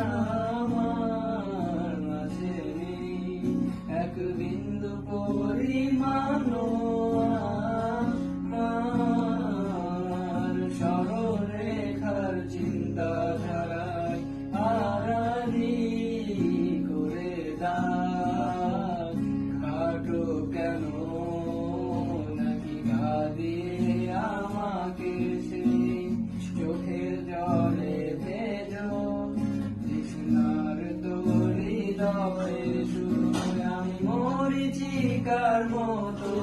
আমার মাঝে এক বিন্দু পরিমাণও আমার সরলরেখার চিন্তাধারায় আড়াআড়ি করে দাও। কাটো কেন নাকি কাঁদিয়ে আমাকে সেই চোখের জলে ভেজো তৃষ্ণার তরি দরে শুয়ে আমি মরীচিকার মতো।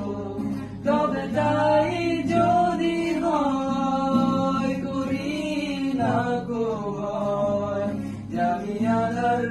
তবে তাই যদি হয় করি না গো ভয়, জানি আধার